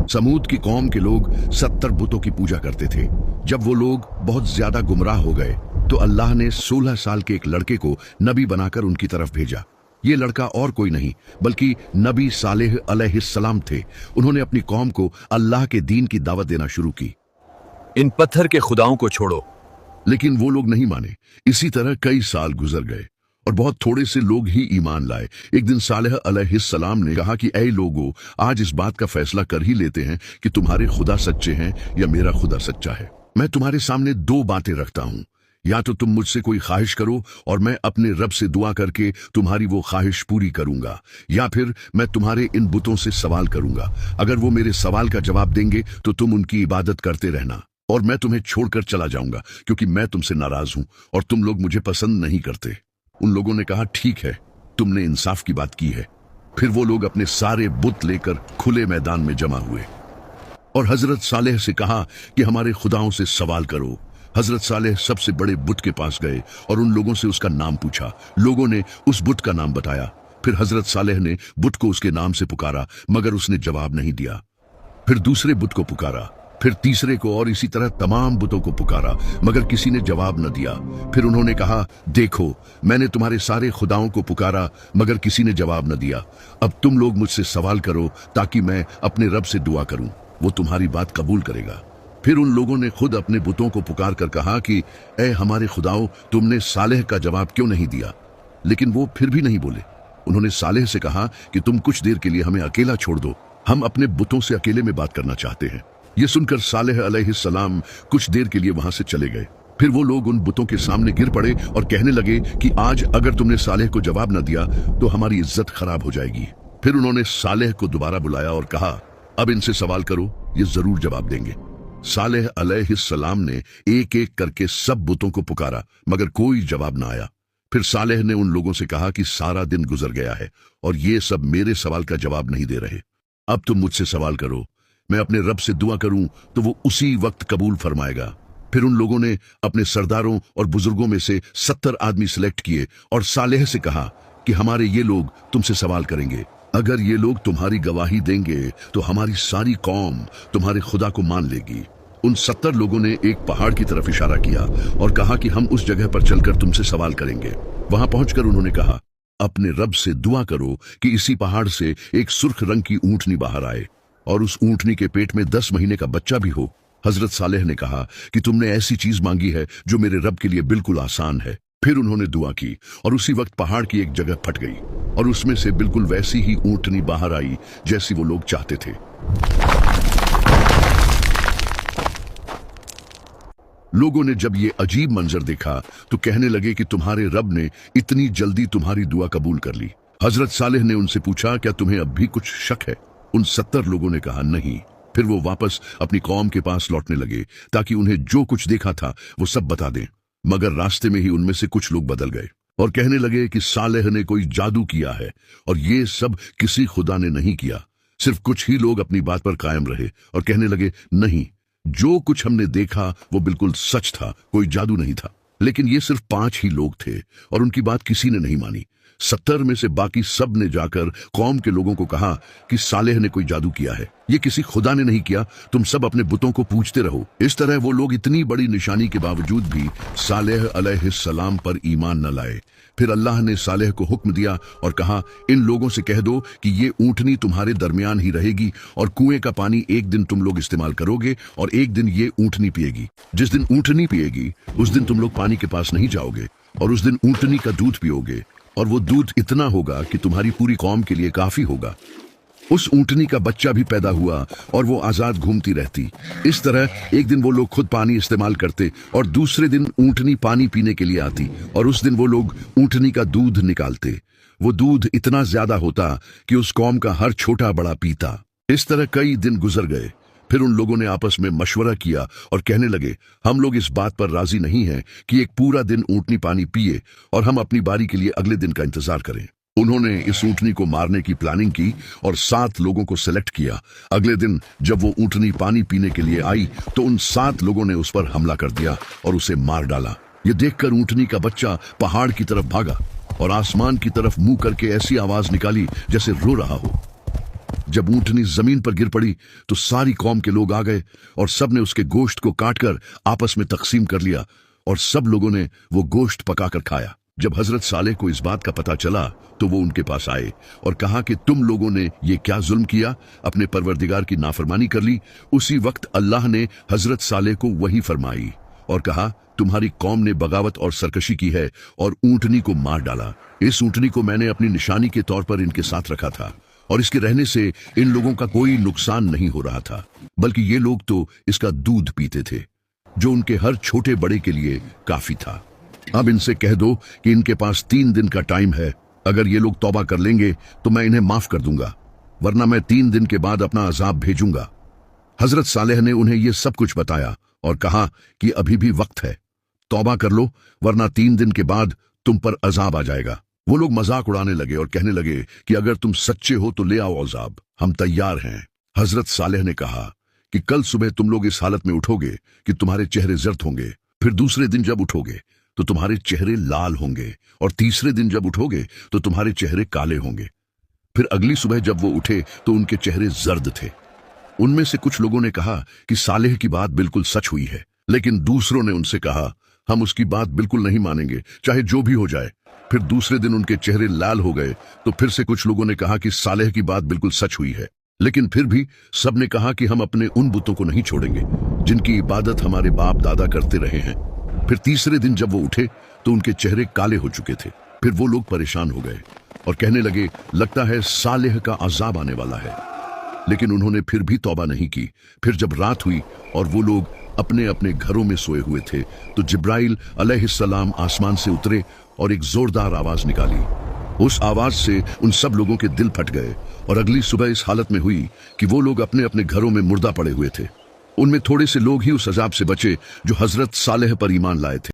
समूद की कौम के लोग 70 बुतों की पूजा करते थे। जब वो लोग बहुत ज्यादा गुमराह हो गए तो अल्लाह ने 16 साल के एक लड़के को नबी बनाकर उनकी तरफ भेजा। ये लड़का और कोई नहीं बल्कि नबी सालेह अलैहिस्सलाम थे। उन्होंने अपनी कौम को अल्लाह के दीन की दावत देना शुरू की। इन पत्थर के खुदाओं को छोड़ो। लेकिन वो लोग नहीं माने। इसी तरह कई साल गुजर गए और बहुत थोड़े से लोग ही ईमान लाए। एक दिन सालेह अलैहिस्सलाम ने कहा कि ऐ लोगों, आज इस बात का फैसला कर ही लेते हैं कि तुम्हारे खुदा सच्चे हैं या मेरा खुदा सच्चा है। मैं तुम्हारे सामने दो बातें रखता हूं, या तो तुम मुझसे कोई ख्वाहिश करो और मैं अपने रब से दुआ करके तुम्हारी वो ख्वाहिश पूरी करूंगा, या फिर मैं तुम्हारे इन बुतों से सवाल करूंगा। अगर वो मेरे सवाल का जवाब देंगे तो तुम उनकी इबादत करते रहना और मैं तुम्हें छोड़कर चला जाऊंगा, क्योंकि मैं तुमसे नाराज हूं और तुम लोग मुझे पसंद नहीं करते। उन लोगों ने कहा, ठीक है, तुमने इंसाफ की बात की है। फिर वो लोग अपने सारे बुत लेकर खुले मैदान में जमा हुए और हजरत सालेह से कहा कि हमारे खुदाओं से सवाल करो। हजरत सालेह सबसे बड़े बुत के पास गए और उन लोगों से उसका नाम पूछा। लोगों ने उस बुत का नाम बताया। फिर हजरत सालेह ने बुत को उसके नाम से पुकारा, मगर उसने जवाब नहीं दिया। फिर दूसरे बुत को पुकारा, फिर तीसरे को, और इसी तरह तमाम बुतों को पुकारा, मगर किसी ने जवाब न दिया। फिर उन्होंने कहा, देखो, मैंने तुम्हारे सारे खुदाओं को पुकारा मगर किसी ने जवाब न दिया। अब तुम लोग मुझसे सवाल करो ताकि मैं अपने रब से दुआ करूं, वो तुम्हारी बात कबूल करेगा। फिर उन लोगों ने खुद अपने बुतों को पुकार कर कहा कि ऐ हमारे खुदाओं, तुमने सालेह का जवाब क्यों नहीं दिया? लेकिन वो फिर भी नहीं बोले। उन्होंने सालेह से कहा कि तुम कुछ देर के लिए हमें अकेला छोड़ दो, हम अपने बुतों से अकेले में बात करना चाहते हैं। ये सुनकर सालेह अलैहिस्सलाम कुछ देर के लिए वहां से चले गए। फिर वो लोग उन बुतों के सामने गिर पड़े और कहने लगे कि आज अगर तुमने सालेह को जवाब न दिया तो हमारी इज्जत खराब हो जाएगी। फिर उन्होंने सालेह को दोबारा बुलाया और कहा, अब इनसे सवाल करो, ये जरूर जवाब देंगे। सालेह अलैहिस्सलाम ने एक एक करके सब बुतों को पुकारा, मगर कोई जवाब न आया। फिर सालेह ने उन लोगों से कहा कि सारा दिन गुजर गया है और ये सब मेरे सवाल का जवाब नहीं दे रहे। अब तुम मुझसे सवाल करो, मैं अपने रब से दुआ करूं तो वो उसी वक्त कबूल फरमाएगा। फिर उन लोगों ने अपने सरदारों और बुजुर्गों में से 70 आदमी सिलेक्ट किए और सालेह से कहा कि हमारे ये लोग तुमसे सवाल करेंगे। अगर ये लोग तुम्हारी गवाही देंगे तो हमारी सारी कौम तुम्हारे खुदा को मान लेगी। उन 70 लोगों ने एक पहाड़ की तरफ इशारा किया और कहा कि हम उस जगह पर चलकर तुमसे सवाल करेंगे। वहां पहुंचकर उन्होंने कहा, अपने रब से दुआ करो कि इसी पहाड़ से एक सुर्ख रंग की ऊंटनी बाहर आए और उस ऊंटनी के पेट में 10 महीने का बच्चा भी हो। हजरत सालेह ने कहा कि तुमने ऐसी चीज मांगी है जो मेरे रब के लिए बिल्कुल आसान है। फिर उन्होंने दुआ की और उसी वक्त पहाड़ की एक जगह फट गई और उसमें से बिल्कुल वैसी ही ऊंटनी बाहर आई जैसी वो लोग चाहते थे। लोगों ने जब ये अजीब मंजर देखा तो कहने लगे कि तुम्हारे रब ने इतनी जल्दी तुम्हारी दुआ कबूल कर ली। हजरत सालेह ने उनसे पूछा, क्या तुम्हें अब भी कुछ शक है? उन 70 लोगों ने कहा, नहीं। फिर वो वापस अपनी कौम के पास लौटने लगे ताकि उन्हें जो कुछ देखा था वो सब बता दें, मगर रास्ते में ही उनमें से कुछ लोग बदल गए और कहने लगे कि सालेह ने कोई जादू किया है और ये सब किसी खुदा ने नहीं किया। सिर्फ कुछ ही लोग अपनी बात पर कायम रहे और कहने लगे, नहीं, जो कुछ हमने देखा वो बिल्कुल सच था, कोई जादू नहीं था। लेकिन ये सिर्फ 5 ही लोग थे और उनकी बात किसी ने नहीं मानी। 70 में से बाकी सब ने जाकर कौम के लोगों को कहा कि सालेह ने कोई जादू किया है, ये किसी खुदा ने नहीं किया, तुम सब अपने बुतों को पूजते रहो। इस तरह वो लोग इतनी बड़ी निशानी के बावजूद भी सालेह अलैहिस्सलाम पर ईमान न लाए। फिर अल्लाह ने सालेह को हुक्म दिया और कहा, इन लोगों से कह दो कि ये ऊंटनी तुम्हारे दरमियान ही रहेगी और कुएं का पानी एक दिन तुम लोग इस्तेमाल करोगे और एक दिन ये ऊंटनी पिएगी। जिस दिन ऊंटनी पिएगी उस दिन तुम लोग पानी के पास नहीं जाओगे और उस दिन ऊंटनी का दूध पियोगे और वो दूध इतना होगा कि तुम्हारी पूरी कौम के लिए काफी होगा। उस ऊंटनी का बच्चा भी पैदा हुआ और वो आजाद घूमती रहती। इस तरह एक दिन वो लोग खुद पानी इस्तेमाल करते और दूसरे दिन ऊंटनी पानी पीने के लिए आती और उस दिन वो लोग ऊंटनी का दूध निकालते। वो दूध इतना ज्यादा होता कि उस कौम का हर छोटा बड़ा पीता। इस तरह कई दिन गुजर गए। फिर उन लोगों ने आपस में मशवरा किया और कहने लगे, हम लोग इस बात पर राजी नहीं हैं कि एक पूरा दिन ऊंटनी पानी पिए और हम अपनी बारी के लिए अगले दिन का इंतजार करें। उन्होंने इस ऊंटनी को मारने की प्लानिंग की और 7 लोगों को सिलेक्ट किया। अगले दिन जब वो ऊंटनी पानी पीने के लिए आई तो उन 7 लोगों ने उस पर हमला कर दिया और उसे मार डाला। ये देखकर ऊंटनी का बच्चा पहाड़ की तरफ भागा और आसमान की तरफ मुंह करके ऐसी आवाज निकाली जैसे रो रहा हो। जब ऊंटनी जमीन पर गिर पड़ी तो सारी कौम के लोग आ गए और सब ने उसके गोश्त को काटकर आपस में तकसीम कर लिया और सब लोगों ने वो गोश्त पकाकर खाया। जब हजरत सालेह को इस बात का पता चला तो वो उनके पास आए और कहा कि तुम लोगों ने ये क्या जुल्म किया, अपने परवरदिगार की नाफरमानी कर ली। उसी वक्त अल्लाह ने हजरत सालेह को वही फरमाई और कहा, तुम्हारी कौम ने बगावत और सरकशी की है और ऊंटनी को मार डाला। इस ऊंटनी को मैंने अपनी निशानी के तौर पर इनके साथ रखा था और इसके रहने से इन लोगों का कोई नुकसान नहीं हो रहा था, बल्कि ये लोग तो इसका दूध पीते थे जो उनके हर छोटे बड़े के लिए काफी था। अब इनसे कह दो कि इनके पास 3 दिन का टाइम है। अगर ये लोग तौबा कर लेंगे तो मैं इन्हें माफ कर दूंगा, वरना मैं 3 दिन के बाद अपना अजाब भेजूंगा। हजरत सालेह ने उन्हें यह सब कुछ बताया और कहा कि अभी भी वक्त है, तौबा कर लो, वरना 3 दिन के बाद तुम पर अजाब आ जाएगा। वो लोग मजाक उड़ाने लगे और कहने लगे कि अगर तुम सच्चे हो तो ले आओ अजाब, हम तैयार हैं। हजरत सालेह ने कहा कि कल सुबह तुम लोग इस हालत में उठोगे कि तुम्हारे चेहरे जर्द होंगे, फिर दूसरे दिन जब उठोगे तो तुम्हारे चेहरे लाल होंगे और तीसरे दिन जब उठोगे तो तुम्हारे चेहरे काले होंगे। फिर अगली सुबह जब वो उठे तो उनके चेहरे जर्द थे। उनमें से कुछ लोगों ने कहा कि सालेह की बात बिल्कुल सच हुई है, लेकिन दूसरों ने उनसे कहा हम उसकी बात बिल्कुल नहीं मानेंगे, चाहे जो भी हो जाए। फिर दूसरे दिन उनके चेहरे लाल हो गए तो फिर से कुछ लोगों ने कहा कि सालेह की बात बिल्कुल सच हुई है, लेकिन फिर भी सबने कहा कि हम अपने उन बुतों को नहीं छोड़ेंगे जिनकी इबादत हमारे बाप दादा करते रहे हैं। फिर तीसरे दिन जब वो उठे तो उनके चेहरे काले हो चुके थे। फिर वो लोग परेशान हो गए और कहने लगे, लगता है सालेह का अजाब आने वाला है। लेकिन उन्होंने फिर भी तौबा नहीं की। फिर जब रात हुई और वो लोग अपने अपने घरों में सोए हुए थे तो जिब्राइल अलैहिस्सलाम आसमान से उतरे और एक जोरदार आवाज निकाली। उस आवाज से उन सब लोगों के दिल फट गए और अगली सुबह इस हालत में हुई कि वो लोग अपने अपने घरों में मुर्दा पड़े हुए थे। उनमें थोड़े से लोग ही उस अजाब से बचे जो हजरत सालेह पर ईमान लाए थे।